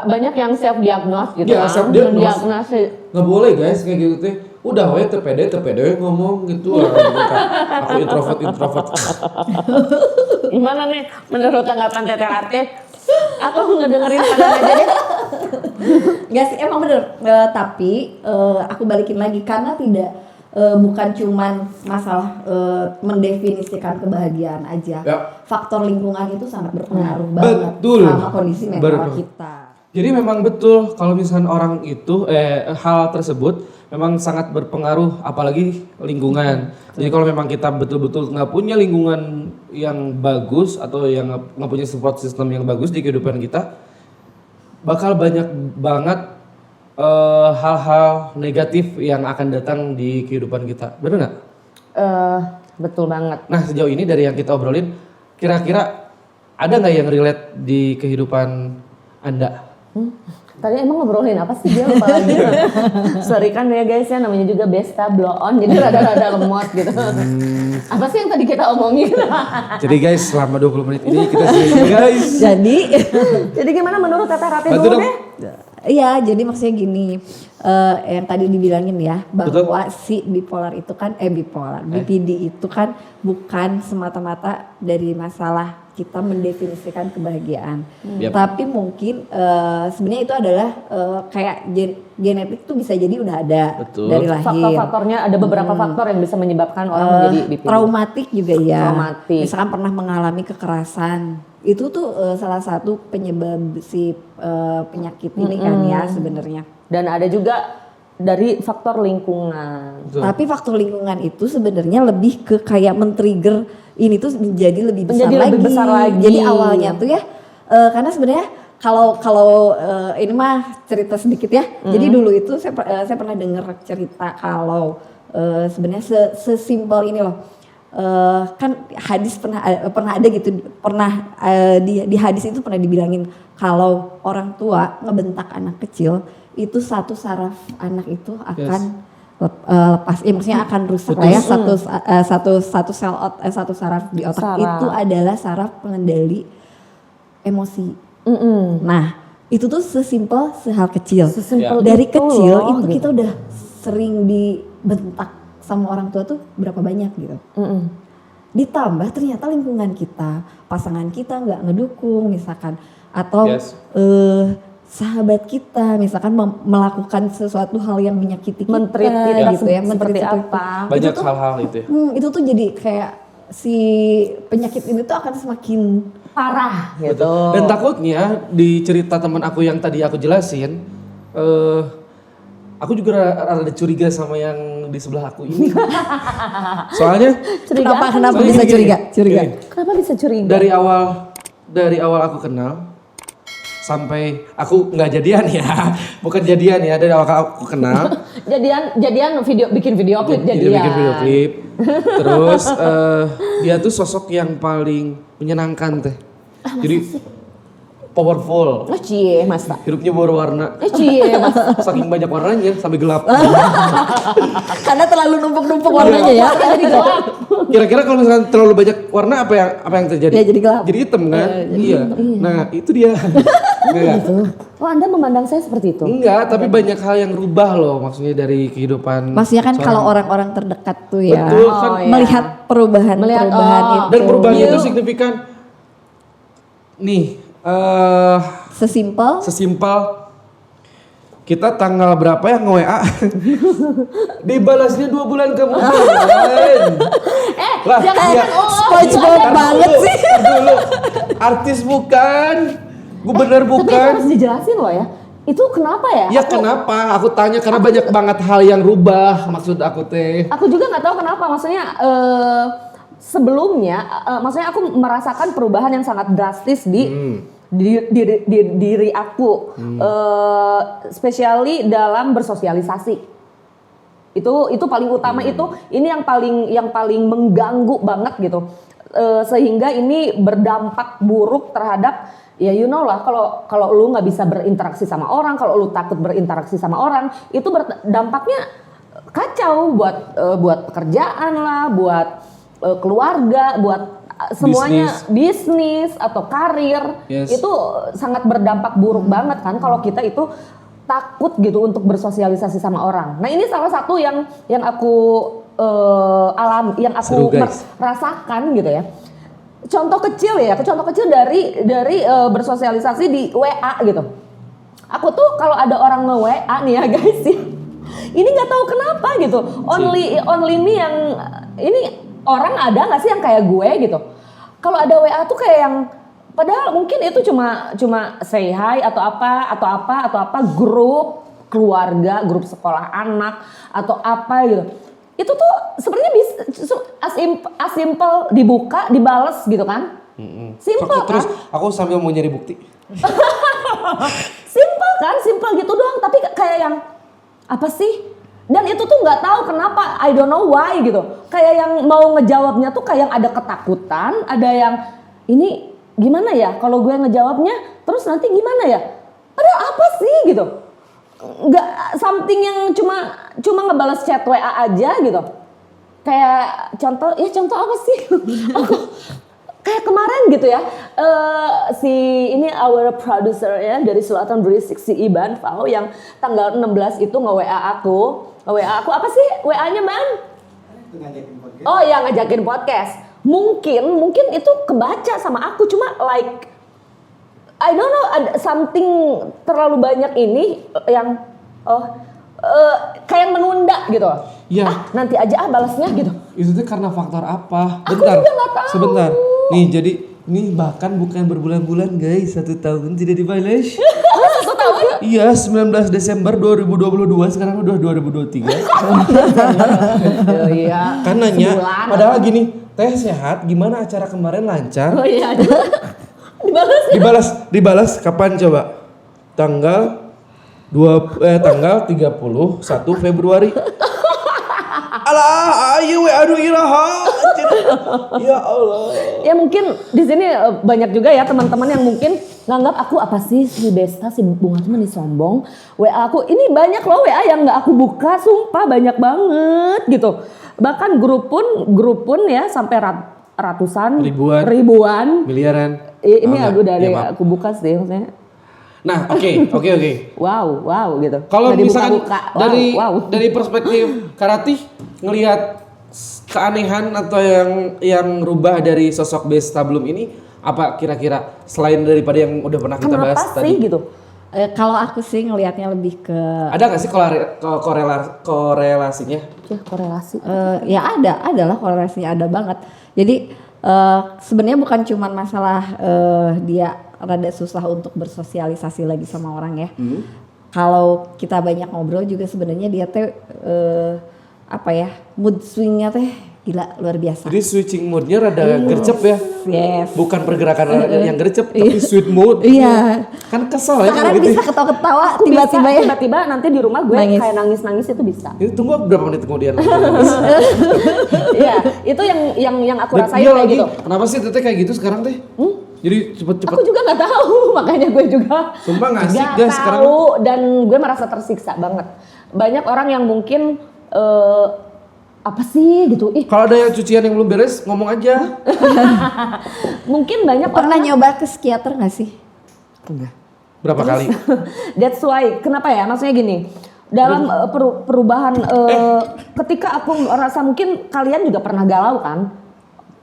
Banyak yang self diagnose gitu Iya, kan. self diagnose. Mendiagnosis. Nggak boleh guys kayak gitu teh. Udah we TPD ngomong gitu lah. Aku introvert. Gimana nih menurut tanggapan Teteh Arte? Aku ngedengerin kalian aja deh. Gak sih, emang bener. Tapi aku balikin lagi karena bukan cuman masalah mendefinisikan kebahagiaan aja. Ya. Faktor lingkungan itu sangat berpengaruh banget Betul. sama kondisi mental kita. Jadi memang betul kalau misalnya orang itu hal tersebut memang sangat berpengaruh apalagi lingkungan. Jadi kalau memang kita betul-betul nggak punya lingkungan yang bagus atau yang nggak punya support system yang bagus di kehidupan kita, bakal banyak banget hal-hal negatif yang akan datang di kehidupan kita. Benar nggak? Betul banget. Nah sejauh ini dari yang kita obrolin, kira-kira ada nggak yang relate di kehidupan Anda? Tadi emang ngobrolin apa sih dia lupa lagi. Sorry kan ya guys ya, namanya juga Besta blow on jadi rada-rada lemot gitu. Apa sih yang tadi kita omongin? Jadi guys, selama 20 menit ini kita sudah guys. Jadi gimana menurut Teteh Rati Bantu dulu dong. deh? Iya, jadi maksudnya gini, yang tadi dibilangin ya, bahwa si bipolar itu kan, BPD itu kan bukan semata-mata dari masalah kita mendefinisikan kebahagiaan. Tapi mungkin sebenarnya itu adalah kayak genetik tuh bisa jadi udah ada dari lahir. Faktor-faktornya ada beberapa faktor yang bisa menyebabkan orang menjadi BPD. Traumatik juga ya. Traumatik. Misalkan pernah mengalami kekerasan. Itu tuh salah satu penyebab si penyakit ini kan ya sebenarnya. Dan ada juga dari faktor lingkungan. Betul. Tapi faktor lingkungan itu sebenarnya lebih ke kayak men-trigger ini tuh menjadi lebih besar lagi. Jadi awalnya tuh ya karena sebenarnya kalau ini mah cerita sedikit ya. Jadi dulu itu saya pernah dengar cerita kalau sebenarnya sesimpel ini loh. Kan hadis pernah ada gitu, di hadis itu pernah dibilangin kalau orang tua ngebentak anak kecil itu satu saraf anak itu akan lepas, maksudnya akan rusak lah ya, satu saraf di otak itu adalah saraf pengendali emosi. Nah itu tuh sesimpel sehal kecil, dari kecil loh, itu gitu. kita udah sering dibentak sama orang tua tuh berapa banyak gitu. Ditambah ternyata lingkungan kita, pasangan kita nggak ngedukung misalkan, atau sahabat kita misalkan melakukan sesuatu hal yang menyakiti kita, Men-treat kita gitu ya, seperti men-treat apa. Banyak hal-hal itu ya. Itu tuh jadi kayak si penyakit ini tuh akan semakin Parah gitu. Dan takutnya di cerita teman aku yang tadi aku jelasin, aku juga rada curiga sama yang di sebelah aku ini. Soalnya kenapa soalnya bisa gini, curiga? gini. Kenapa bisa curiga? Dari awal aku kenal sampai aku nggak jadian ya, bukan jadian ya, dari awal aku kenal. jadian bikin video klip Dia jadian. bikin video klip. Terus dia tuh sosok yang paling menyenangkan teh. Jadi powerful. Oh cie mas tak. Hidupnya berwarna. Cie mas. Saking banyak warnanya sampai gelap. karena terlalu numpuk-numpuk warnanya ya. Jadi gelap. Kira-kira kalau misalkan terlalu banyak warna apa yang terjadi? Ya, jadi gelap. Jadi hitam kan? Iya. Nah itu dia. Enggak. Oh Anda memandang saya seperti itu? Enggak, tapi banyak hal yang rubah loh maksudnya dari kehidupan. Maksudnya kan seorang. kalau orang-orang terdekat tuh ya Betul kan. Oh, iya. melihat perubahan itu. Dan perubahannya itu signifikan. Nih, sesimpel kita tanggal berapa ya nge-WA dibalasnya 2 bulan kemudian. Lah, jangan SpongeBob banget sih. Dulu artis bukan, gubernur Tapi bukan. harus dijelasin loh ya. Itu kenapa ya? Ya kenapa? Aku tanya karena banyak banget hal yang rubah maksud aku teh. Aku juga nggak tahu kenapa. Maksudnya sebelumnya, maksudnya aku merasakan perubahan yang sangat drastis di diri aku, spesially dalam bersosialisasi. Itu paling utama ini yang paling mengganggu banget gitu, sehingga ini berdampak buruk terhadap ya you know lah kalau lu nggak bisa berinteraksi sama orang, kalau lu takut berinteraksi sama orang itu dampaknya kacau buat pekerjaan lah, buat keluarga, buat semuanya bisnis atau karir. Itu sangat berdampak buruk banget kan kalau kita itu takut gitu untuk bersosialisasi sama orang. Nah ini salah satu yang aku yang aku rasakan gitu ya. Contoh kecil dari bersosialisasi di WA gitu. Aku tuh kalau ada orang nge-WA nih ya guys ya, ini nggak tahu kenapa gitu. Only me yang ini. Orang ada nggak sih yang kayak gue gitu? Kalau ada WA tuh kayak yang padahal mungkin itu cuma say hi atau apa grup keluarga, grup sekolah anak atau apa gitu. Itu tuh sebenarnya bisa as simple dibuka, dibales gitu kan? Simple kan? Terus aku sambil mau nyari bukti. Simple gitu doang. Tapi kayak yang apa sih? Dan itu tuh nggak tahu kenapa, I don't know why gitu. Kayak yang mau ngejawabnya tuh kayak yang ada ketakutan, ada yang ini gimana ya kalau gue ngejawabnya, terus nanti gimana ya? Padahal apa sih gitu? Nggak something yang cuma ngebales chat WA aja gitu. Kayak contoh apa sih? Aku kayak kemarin gitu ya, si ini our producer ya dari Selatan Berisik, si Iban Fau yang tanggal 16 itu nge-WA aku apa sih WA-nya Bang? Oh ya, ngajakin podcast. Mungkin itu kebaca sama aku, cuma like I don't know, ada something terlalu banyak ini yang kayak menunda gitu. Ya. Nanti aja balasnya gitu. Itu tuh karena faktor apa? Aku juga nggak tahu. Sebentar. Nih jadi ini bahkan bukan berbulan-bulan guys, 1 tahun tidak dibalas. 1 tahun? Iya, 19 Desember 2022, sekarang udah 2023. Iya. Kan nanya, Sebulan. padahal gini, Teh sehat, gimana acara kemarin lancar? Oh iya. Dibalas kapan coba? Tanggal 31 Februari. Alah, ayo aduh iraha. Ya Allah. Ya mungkin di sini banyak juga ya teman-teman yang mungkin nganggap aku apa sih si Besta, si Bunga teman nih sombong. WA aku ini banyak loh WA yang nggak aku buka, sumpah banyak banget gitu. Bahkan grup pun ya sampai ratusan, ribuan, miliaran. Ini Oh, aku dari ya, aku buka sih maksudnya. Nah, oke. Wow gitu. Kalau Dari misalkan buka-buka, wow. dari perspektif Karati ngelihat keanehan atau yang rubah dari sosok Besta belum ini apa kira-kira selain daripada yang udah pernah kita bahas Kenapa tadi? sih gitu? Kalau aku sih ngelihatnya lebih ke Ada nggak sih korelasinya? Ya korelasi. ya adalah korelasinya ada banget. Jadi sebenarnya bukan cuman masalah dia rada susah untuk bersosialisasi lagi sama orang ya. Kalau kita banyak ngobrol juga sebenarnya dia teh mood swingnya teh gila luar biasa. Jadi switching moodnya rada gercep ya? Yes. Bukan pergerakan yang gercep, tapi sweet mood. Iya. Kan kesel ya Sekarang kalau gitu. bisa ketawa-ketawa Aku tiba-tiba ya. tiba-tiba nanti di rumah gue Nangis. kayak nangis itu bisa. Itu tunggu berapa menit kemudian? Iya, itu yang aku Dan rasain iya kayak lagi, gitu. kenapa sih Teteh kayak gitu sekarang Teh? Jadi cepet-cepet. Aku juga nggak tahu, makanya gue juga Sumpah nggak asik, nggak guys, sekarang. tahu dan gue merasa tersiksa banget. Banyak orang yang mungkin apa sih gitu, Kalau ada yang cucian yang belum beres, ngomong aja. mungkin banyak Pernah orang. nyoba ke psikiater nggak sih? Berapa kali? That's why, kenapa ya? Maksudnya gini, dalam perubahan ketika aku merasa mungkin kalian juga pernah galau kan?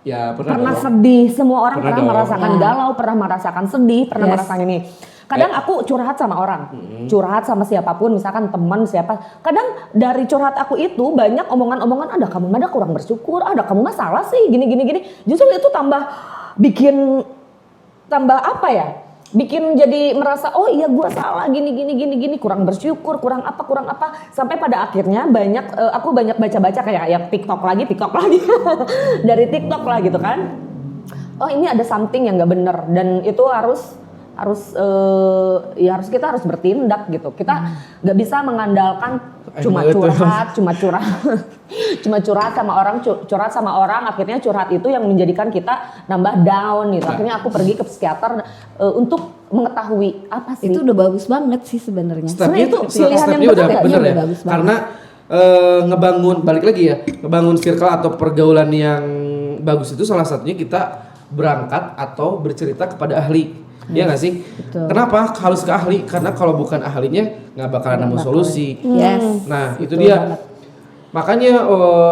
Ya Pernah dong. sedih, semua orang Pernah pernah dong. merasakan Ya. galau, pernah merasakan sedih, pernah Yes. merasakan ini. Kadang aku curhat sama orang, curhat sama siapapun, misalkan teman siapa. Kadang dari curhat aku itu banyak omongan-omongan, ada kamu mah kurang bersyukur, ada kamu mah salah sih, gini. Justru itu bikin apa ya? Bikin jadi merasa oh iya gue salah gini, kurang bersyukur, kurang apa. Sampai pada akhirnya aku banyak baca-baca kayak yang TikTok lagi. Dari TikTok lah gitu kan. Oh ini ada something yang gak bener dan itu harus kita harus bertindak gitu. Kita nggak bisa mengandalkan cuma curhat sama orang akhirnya curhat itu yang menjadikan kita nambah down gitu. Akhirnya aku pergi ke psikiater untuk mengetahui apa sih. Itu udah bagus banget sih sebenarnya. Stepnya itu pilihan stepnya yang udah benar, bener iya, ya. udah bagus banget. Karena ngebangun balik lagi ya, ngebangun circle atau pergaulan yang bagus itu salah satunya kita berangkat atau bercerita kepada ahli. Iya nggak sih? Betul. Kenapa harus ke ahli? Karena kalau bukan ahlinya nggak bakalan nemu solusi. Yes. Nah itu Betul dia. banget. Makanya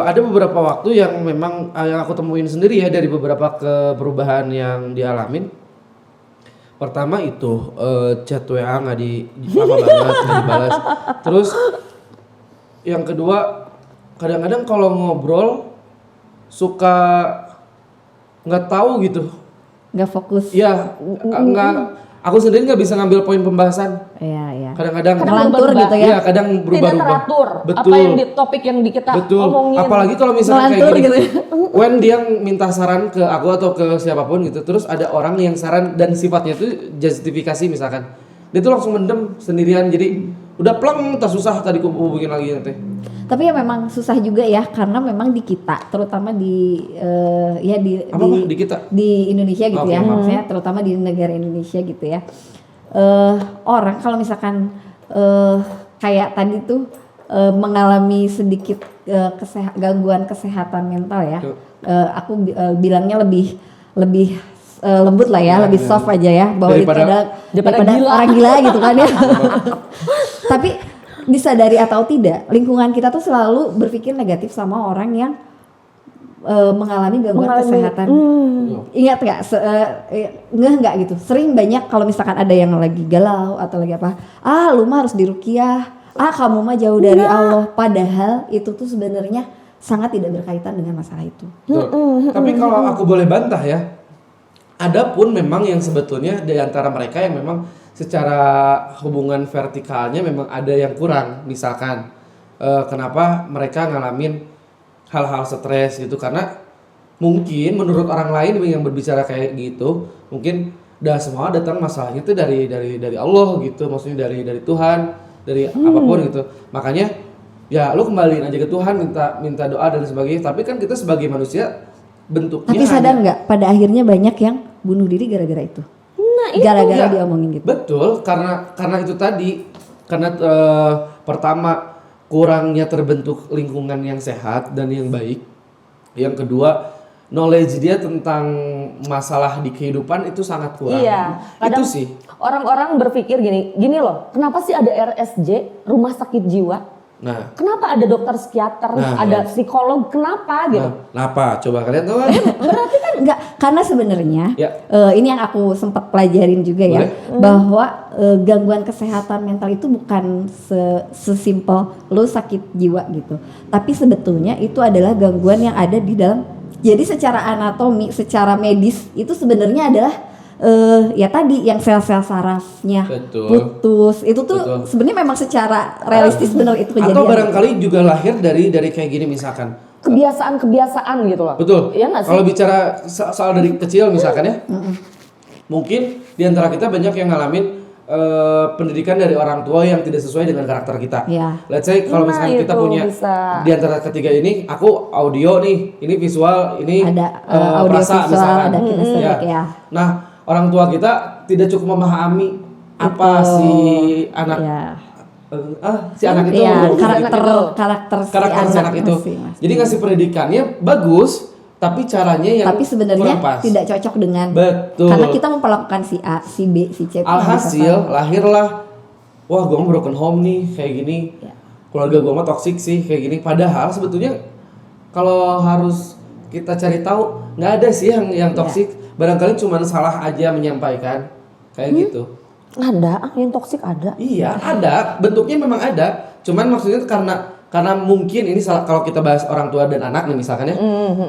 ada beberapa waktu yang memang yang aku temuin sendiri ya dari beberapa perubahan yang dialamin. Pertama itu chat WA nggak lama banget nggak dibalas. Terus yang kedua kadang-kadang kalau ngobrol suka nggak tahu gitu. Nggak fokus. Ya nggak. Aku sendiri nggak bisa ngambil poin pembahasan. Iya. Kadang-kadang Ngelantur gitu ya. Iya, kadang berubah-ubah. Tidak teratur. Betul. Apa yang di topik yang kita Betul. omongin. Apalagi kalau misalnya kayak Ngelantur gini. gitu ya. When dia minta saran ke aku atau ke siapapun gitu, terus ada orang yang saran dan sifatnya itu justifikasi misalkan. Dia tuh langsung mendem sendirian jadi udah pleng tak susah tadi hubungin lagi nanti. Tapi ya memang susah juga ya karena memang di kita terutama di Apa, di kita? di Indonesia gitu Oke, ya maaf. maksudnya terutama di negara Indonesia gitu ya orang kalau misalkan kayak tadi tuh mengalami sedikit gangguan kesehatan mental ya. Aku bilangnya lebih lembut lah ya, lebih soft aja ya, bahwa daripada gila. orang gila gitu kan ya. Tapi disadari atau tidak, lingkungan kita tuh selalu berpikir negatif sama orang yang mengalami gangguan kesehatan. Ingat nggak? Nggak gitu. Sering banyak kalau misalkan ada yang lagi galau atau lagi apa, lu mah harus diruqyah, kamu mah jauh dari Allah. Padahal itu tuh sebenarnya sangat tidak berkaitan dengan masalah itu. Tapi kalau aku boleh bantah ya, ada pun memang yang sebetulnya di antara mereka yang memang secara hubungan vertikalnya memang ada yang kurang. Misalkan kenapa mereka ngalamin hal-hal stres gitu, karena mungkin menurut orang lain yang berbicara kayak gitu, mungkin semua datang masalahnya itu dari Allah gitu, maksudnya dari Tuhan, dari apapun gitu. Makanya ya lu kembaliin aja ke Tuhan, minta doa dan sebagainya. Tapi kan kita sebagai manusia bentuknya. Tapi sadar nggak, pada akhirnya banyak yang bunuh diri gara-gara itu. Nah, itu Gara-gara diomongin gitu. Betul, karena itu tadi, karena pertama kurangnya terbentuk lingkungan yang sehat dan yang baik. Yang kedua, knowledge dia tentang masalah di kehidupan itu sangat kurang. Iya, Itu kadang sih. orang-orang berpikir gini loh, kenapa sih ada RSJ, rumah sakit jiwa? Nah, Kenapa ada dokter psikiater, ada psikolog, kenapa gitu? kenapa? Coba kalian tahu kan? Berarti kan enggak, karena sebenarnya Ya. ini yang aku sempat pelajarin juga ya, bahwa gangguan kesehatan mental itu bukan sesimpel lu sakit jiwa gitu, tapi sebetulnya itu adalah gangguan yang ada di dalam. Jadi secara anatomi, secara medis itu sebenarnya adalah ya tadi yang sel-sel sarafnya putus, itu tuh sebenarnya memang secara realistis benar itu kejadian. Atau barangkali juga lahir dari kayak gini misalkan. Kebiasaan-kebiasaan gitu loh. Betul. Iya nggak sih? Kalau bicara soal dari kecil misalkan ya, mungkin di antara kita banyak yang ngalamin pendidikan dari orang tua yang tidak sesuai dengan karakter kita. Ya. Let's say kalau Nah, misalkan kita itu punya bisa. di antara ketiga ini, aku audio nih, ini visual, ini Ada audio perasa visual, misalkan. ada kinestetik ya. Nah, orang tua kita tidak cukup memahami apa si anak si anak itu Iya, mau karakter si anak itu. masing-masing. Jadi ngasih pendidikannya bagus, tapi caranya yang Tapi sebenarnya kurang pas. tidak cocok dengan. Betul. Karena kita memperlakukan si A, si B, si C. Alhasil lahirlah, wah gue mah broken home nih kayak gini. Ya. Keluarga gue mah toksik sih kayak gini. Padahal sebetulnya kalau harus kita cari tahu, nggak ada sih yang toksik. Barangkali cuma salah aja menyampaikan kayak gitu. Ada, yang toksik ada. Iya, ada. Bentuknya memang ada. Cuman maksudnya karena mungkin ini salah, kalau kita bahas orang tua dan anak nih misalkan ya.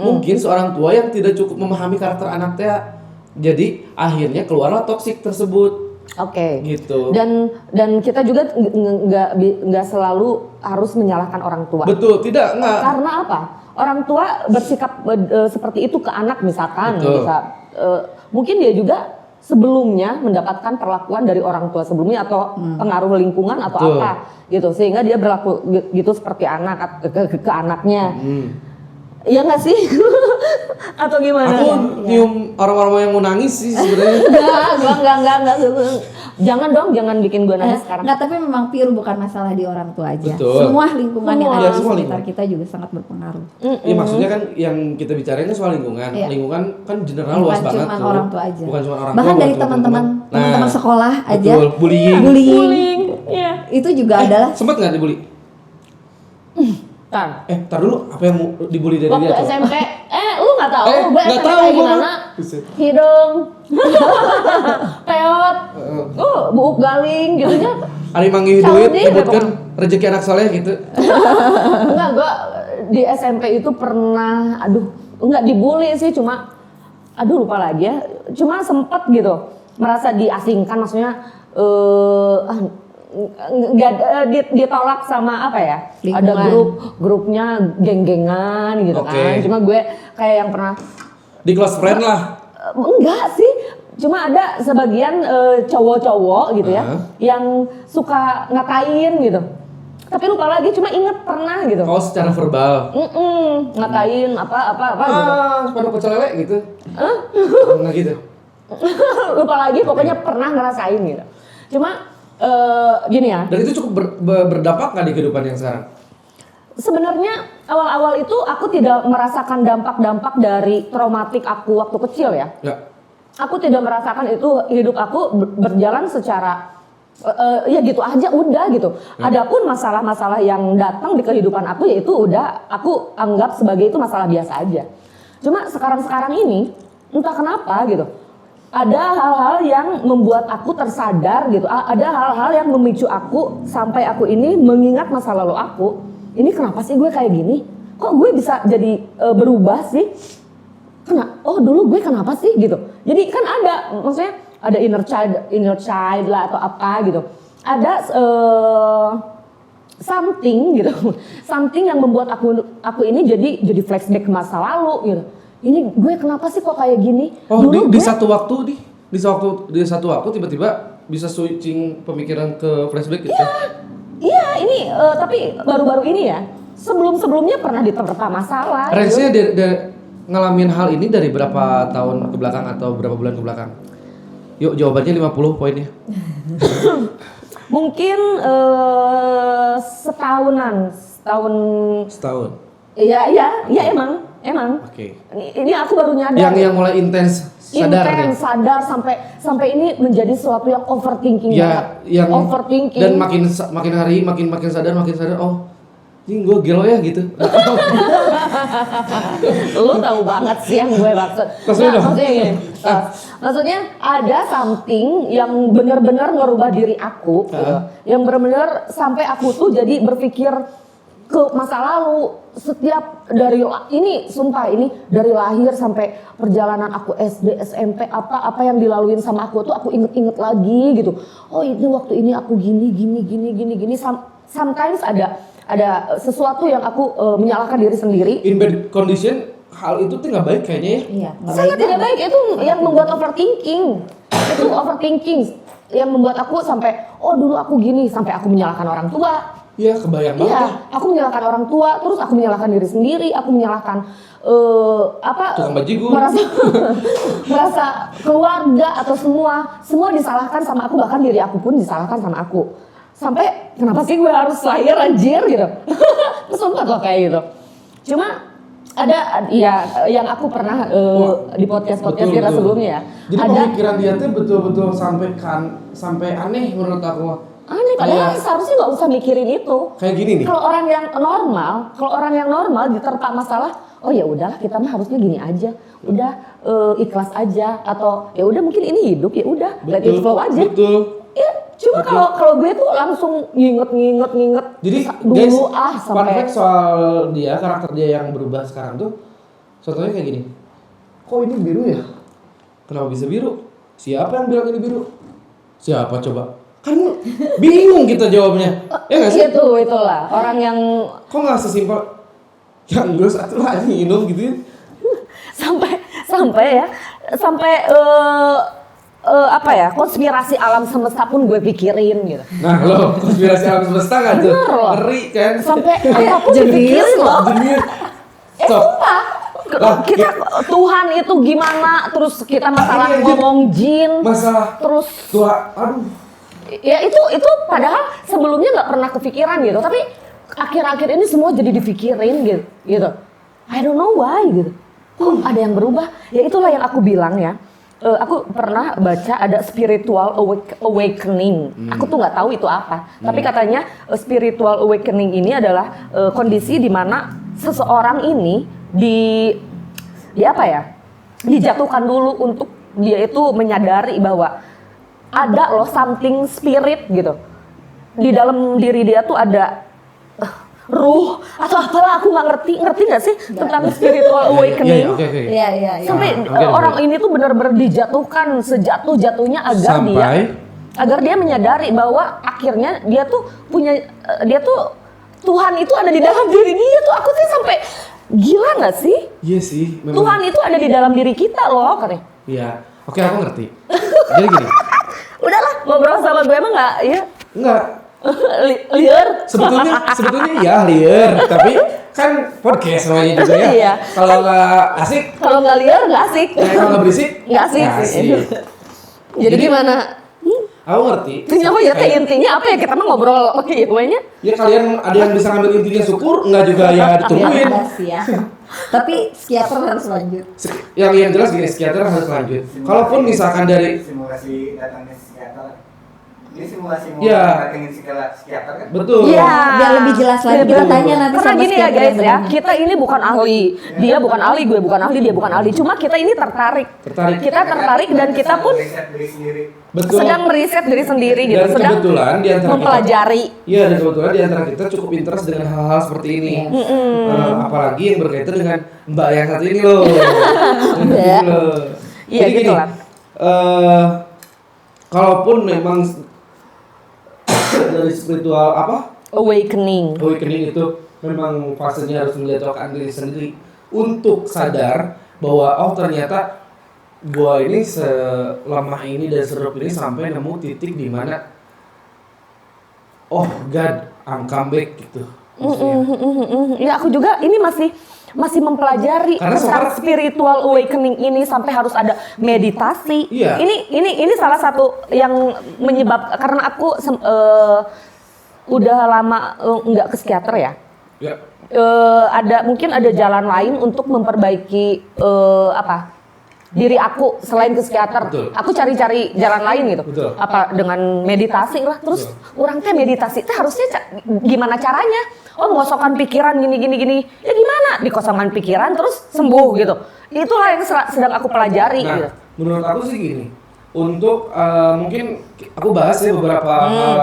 Mungkin seorang tua yang tidak cukup memahami karakter anaknya. Jadi akhirnya keluarlah toksik tersebut. Oke. Gitu. Dan kita juga nggak selalu harus menyalahkan orang tua. Betul, enggak. Karena apa? Orang tua bersikap seperti itu ke anak misalkan, Betul. mungkin dia juga sebelumnya mendapatkan perlakuan dari orang tua sebelumnya atau pengaruh lingkungan atau Betul. apa gitu, sehingga dia berlaku gitu seperti anak ke anaknya. Iya nggak sih? Atau gimana? Aku nyium orang-orang yang mau nangis sih sebenarnya. Enggak. Jangan bikin gue nangis sekarang. Enggak, tapi memang pure bukan masalah di orang tua aja. Betul. Semua lingkungan yang Iya, ada di semua sekitar lingkungan. kita juga sangat berpengaruh. Iya maksudnya kan yang kita bicarain kan soal lingkungan. Iya. Lingkungan kan general Bukan luas banget cuma tuh. orang tua aja. Bukan cuma orang Bahkan tua. dari bukan teman-teman Nah, sekolah aja. betul, bullying. Bullying. Iya. Itu juga adalah Sempat nggak dibully? Kan. Tar dulu, apa yang mau dibully dari Waktu dia tuh? SMP, lu nggak tahu, gue nggak SMP tahu kayak gua. gimana? Buset. Hidung, peot, buuk galing gitu nya. Ari manggih Tahu duit, dia, nyebutkan rezeki anak soleh gitu. Enggak, gue di SMP itu pernah, enggak dibully sih, cuma, lupa lagi ya, cuma sempet gitu merasa diasingkan, maksudnya nggak ditolak sama apa ya? Lingkungan. Ada grupnya geng-gengan gitu Oke. kan. Cuma gue kayak yang pernah Di close friend lah. enggak sih. Cuma ada sebagian cowok-cowok gitu ya yang suka ngatain gitu. Tapi lupa lagi, cuma inget pernah gitu. Kau secara verbal. Ngatain apa gitu. Sepeda pecel lele gitu. Nggak gitu. Lupa lagi, pokoknya pernah ngerasain gitu. Cuma gini ya. Dan itu cukup berdampak nggak di kehidupan yang sekarang? Sebenarnya awal-awal itu aku tidak merasakan dampak-dampak dari traumatik aku waktu kecil ya. Ya. Aku tidak merasakan itu, hidup aku berjalan secara ya gitu aja udah gitu. Adapun masalah-masalah yang datang di kehidupan aku ya itu udah aku anggap sebagai itu masalah biasa aja. Cuma sekarang-sekarang ini entah kenapa gitu. Ada hal-hal yang membuat aku tersadar gitu. Ada hal-hal yang memicu aku sampai aku ini mengingat masa lalu aku. Ini kenapa sih gue kayak gini? Kok gue bisa jadi berubah sih? Oh dulu gue kenapa sih gitu? Jadi kan ada, maksudnya ada inner child lah atau apa gitu. Ada something gitu, something yang membuat aku ini jadi flashback ke masa lalu gitu. Ini gue kenapa sih kok kayak gini? Oh dulu di gue, satu waktu di satu waktu tiba-tiba bisa switching pemikiran ke flashback gitu. Iya ini tapi baru-baru ini ya. Sebelumnya pernah diterpa masalah. Range-nya ngalamin hal ini dari berapa tahun ke belakang atau berapa bulan ke belakang? Yuk jawabannya 50 poinnya. Mungkin setahun. Iya emang. Oke. Ini aku baru nyadar. Yang mulai intens sadar sampai ini menjadi sesuatu yang overthinking ya, banget. Yang overthinking. Dan makin hari makin sadar oh ini gue gelo ya gitu. Lu tahu banget sih yang gue maksud. Maksudnya gini. Maksudnya ada something yang benar-benar ngerubah diri aku, gitu. Yang benar-benar sampai aku tuh jadi berpikir ke masa lalu. Setiap dari ini sumpah ini dari lahir sampai perjalanan aku SD, SMP apa yang dilaluin sama aku tuh aku inget-inget lagi gitu. Oh ini waktu ini aku gini. Sometimes ada sesuatu yang aku menyalahkan diri sendiri. In bad condition hal itu tuh nggak baik kayaknya ya. Iya, Sangat tidak baik, itu yang membuat overthinking. Itu overthinking yang membuat aku sampai oh dulu aku gini, sampai aku menyalahkan orang tua. Iya, kebayang banget. Iya, aku menyalahkan orang tua, terus aku menyalahkan diri sendiri, aku menyalahkan tukang bajigur. merasa keluarga atau semua disalahkan sama aku, bahkan diri aku pun disalahkan sama aku. Sampai kenapa sih gue harus lahir anjir gitu. Sempat loh kayak gitu. Cuma ada ya yang aku pernah di podcast kita sebelumnya ya. Jadi ada pemikiran dia tuh betul-betul sampai aneh menurut aku. aneh padahal seharusnya nggak usah mikirin itu. Kayak gini nih. Kalau orang yang normal diterpa masalah, oh ya udahlah kita mah harusnya gini aja. Udah ikhlas aja atau ya udah mungkin ini hidup ya udah let it flow aja. Betul. Ya, cuma kalau gue tuh langsung nginget. Jadi dulu guys, fun sampai fact soal dia, karakter dia yang berubah sekarang tuh, contohnya kayak gini. Kok ini biru ya? Kenapa bisa biru? Siapa yang bilang ini biru? Siapa coba? Kan bingung kita jawabnya. Ya nggak sih? Itulah orang yang Kok nggak sesimpel yang gue satu lagi minum gitu ya? sampai apa ya, konspirasi alam semesta pun gue pikirin gitu. Nah lo konspirasi alam semesta nggak tuh? Bener loh. Ngeri kan? Sampai apapun dipikirin loh. Jenius. Sumpah. Kita Tuhan itu gimana, terus kita masalah Ini aja. ngomong jin, Masalah terus Tuhan, aduh. ya itu padahal sebelumnya nggak pernah kepikiran gitu, tapi akhir-akhir ini semua jadi dipikirin gitu. I don't know why gitu. Kok ada yang berubah? Ya itulah yang aku bilang ya. Aku pernah baca ada spiritual awakening. Aku tuh nggak tahu itu apa. Tapi katanya spiritual awakening ini adalah kondisi di mana seseorang ini di apa ya? Dijatuhkan dulu untuk dia itu menyadari bahwa ada loh something spirit gitu. Di dalam diri dia tuh ada ruh atau apalah, aku ngerti nggak sih tentang spiritual awakening? Iya. Sampai orang ini tuh benar-benar dijatuhkan sejatuh-jatuhnya agar dia menyadari bahwa akhirnya dia tuh punya Tuhan itu ada di dalam diri dia tuh. Aku sih sampai gila nggak sih? Iya sih. Memang. Tuhan itu ada di dalam diri kita loh katanya. Iya. Oke, aku ngerti. Jadi gini. Udahlah, ngobrol sama gue emang nggak ya? Enggak. Liar. Sebetulnya ya liar, tapi kan podcast namanya juga ya. Iya. Kalau nggak asik, Kalau nggak liar nggak asik. kalau nggak berisik, Nggak asik. nggak asik. Jadi gimana? Aku ngerti. Intinya apa ya teh intinya apa ya kita mah ngobrol giveaway-nya. Ya kalian ada yang bisa ngambil intinya syukur, enggak juga ya ditungguin. Ada sih ya. Tapi psikiater harus lanjut. Yang jelas gini, psikiater harus lanjut. Kalaupun misalkan dari simulasi datangnya psikiater. Ini simulasi mau Iya. datengin psikiater kan? betul. Iya. Biar lebih jelas lagi kita tanya nanti Karena sama gini ya psikiater guys yang ya, benar. kita ini bukan ahli, dia bukan ahli, gue bukan ahli, dia bukan ahli. Cuma kita ini tertarik. Kita tertarik dan kita pun riset diri sendiri. Betul. sedang meriset diri sendiri gitu, Dan sedang kebetulan di antara mempelajari. Iya, dan kebetulan di antara kita cukup interest dengan hal-hal seperti ini. Apalagi yang berkaitan dengan Mbak yang satu ini loh. Iya. Iya, Jadi gitu gini, lah. kalaupun memang dari spiritual Awakening. awakening itu memang fasenya harus menjatuhkan diri sendiri untuk sadar bahwa oh ternyata gua ini selemah ini dan serup ini sampai nemu titik di mana oh God, I'm come back gitu. Ya aku juga ini masih mempelajari Karena tentang sekarang- spiritual awakening ini sampai harus ada meditasi. Iya. Ini salah satu yang menyebab karena aku udah lama nggak ke psikiater ya. Ya. Mungkin ada jalan lain untuk memperbaiki diri aku selain ke psikiater. Betul. Aku cari-cari jalan lain gitu. Betul. Apa dengan meditasi lah. Terus orang teh meditasi teh harusnya gimana caranya? Oh, ngosokkan pikiran gini. Ya gimana? Dikosongkan pikiran terus sembuh gitu. Itulah yang sedang aku pelajari Nah, gitu. menurut aku sih gini. Untuk mungkin aku bahas ya beberapa hal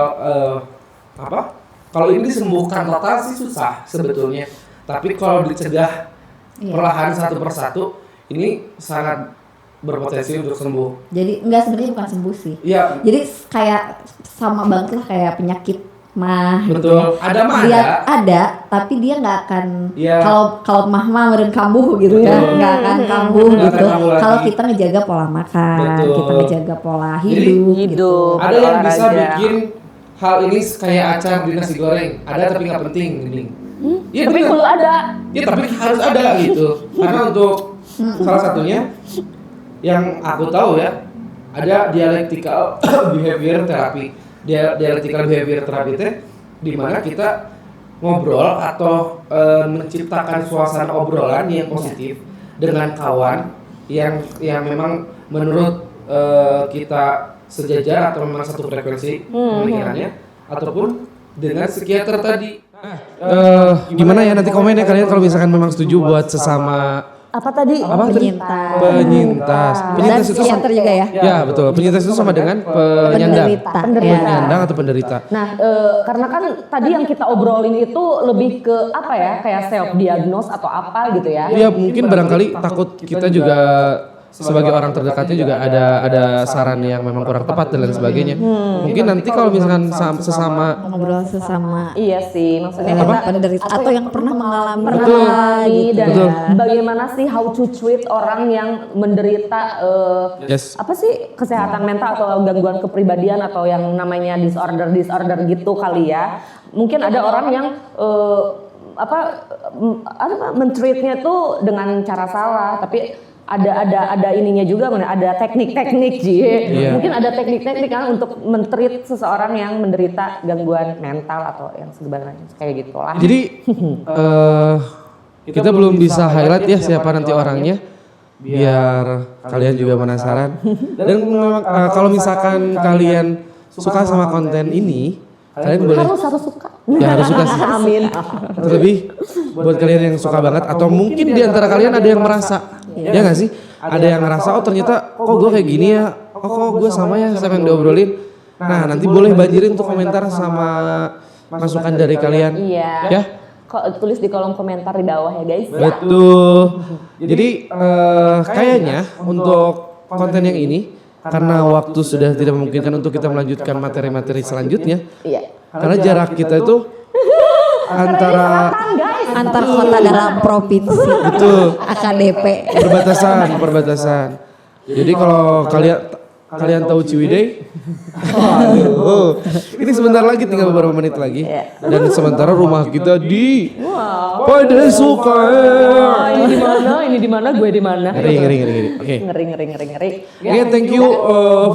kalau ini disembuhkan total sih susah sebetulnya. Tapi kalau dicegah perlahan satu persatu ini sangat berpotensi untuk sembuh. Jadi enggak sebenarnya bukan sembuh sih. Iya, Jadi kayak sama banget lah kayak penyakit mah. betul. Ada mah Dia ada. ada, tapi dia nggak akan Iya. kalau mah meren kambuh gitu ya, Betul. nggak akan kambuh Nggak akan gitu. kambuh lagi. Kalau kita ngejaga pola makan, Betul. kita ngejaga pola Jadi, hidup, gitu. hidup. Ada yang bisa Olahraga. bikin hal ini kayak acar di nasi goreng. Ada tapi nggak penting, mending. Iya, Tapi bener. kalau ada Ya tapi harus ada gitu. Karena untuk salah satunya yang aku tahu ya, ada dialectical behavior therapy. Dialectical behavior therapy itu di mana kita ngobrol atau menciptakan suasana obrolan yang positif dengan kawan yang memang menurut kita sejajar atau memang satu frekuensi pemikirannya ataupun dengan psikiater tadi. Gimana ya nanti komen ya kalian kalau misalkan memang setuju buat sesama apa tadi? Penyintas. penyintas. Dan Penyintas itu psikiater juga ya. Ya betul. Penyintas itu sama dengan penyandang. Penderita. Ya. Penyandang atau penderita. Nah, karena kan tadi yang kita obrolin itu lebih ke apa ya, kayak self diagnose atau apa gitu ya? Ya mungkin barangkali takut kita juga sebagai orang terdekatnya juga ada saran yang memang kurang tepat dan lain sebagainya. Mungkin nanti kalau misalkan sesama Ngobrol sesama Iya sih, maksudnya kita penderita atau yang pernah mengalami Betul. lagi dan Betul. bagaimana sih how to treat orang yang menderita yes. apa sih kesehatan mental atau gangguan kepribadian atau yang namanya disorder gitu kali ya. Mungkin ada orang yang mentreatnya tuh dengan cara salah, tapi ada ininya juga, ada teknik-teknik Ji. Iya. Mungkin ada teknik-teknik kan untuk mentreat seseorang yang menderita gangguan mental atau yang sebagainya kayak gitulah. Jadi kita belum bisa highlight ya siapa nanti orangnya biar kalian juga penasaran. Dan memang kalau misalkan kalian suka sama konten ini, kalian boleh harus suka. Ya harus suka sih. Amin. Terlebih buat kalian yang suka banget atau mungkin di antara kalian ada yang merasa, ya nggak sih? Ada yang ngerasa oh ternyata kok gue kayak gini ya, oh kok gue sama ya sama yang diobrolin. Nah nanti boleh banjirin tuh komentar sama masukan dari kalian. Iya. Ya. Kok tulis di kolom komentar di bawah ya guys. Betul. Jadi kayaknya untuk konten yang ini karena waktu sudah tidak memungkinkan untuk kita melanjutkan materi-materi selanjutnya. Iya. Karena jarak kita itu antara antar kota dalam provinsi. Betul. AKDP. perbatasan. Jadi kalau kalian tahu Ciwidey, ini sebentar lagi tinggal beberapa menit lagi. Dan sementara rumah kita di Padesukan. Ini di mana? Gue di mana? Ngeri. Oke. Ngeri. Oke, thank you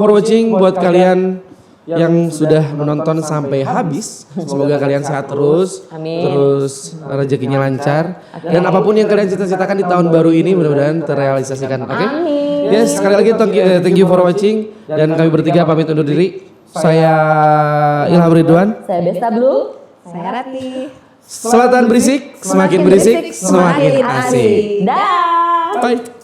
for watching buat kalian yang sudah menonton sampai habis. Semoga kalian sehat terus, Amin. terus rezekinya lancar, dan apapun yang kalian cita-citakan di tahun baru ini mudah-mudahan terrealisasikan. Oke? Amin. Yes, sekali lagi thank you for watching, dan kami bertiga pamit undur diri. Saya Ilham Ridwan. Saya Besta Blue. Saya Rati. Selatan berisik, semakin berisik, semakin asik. Dah. Bye.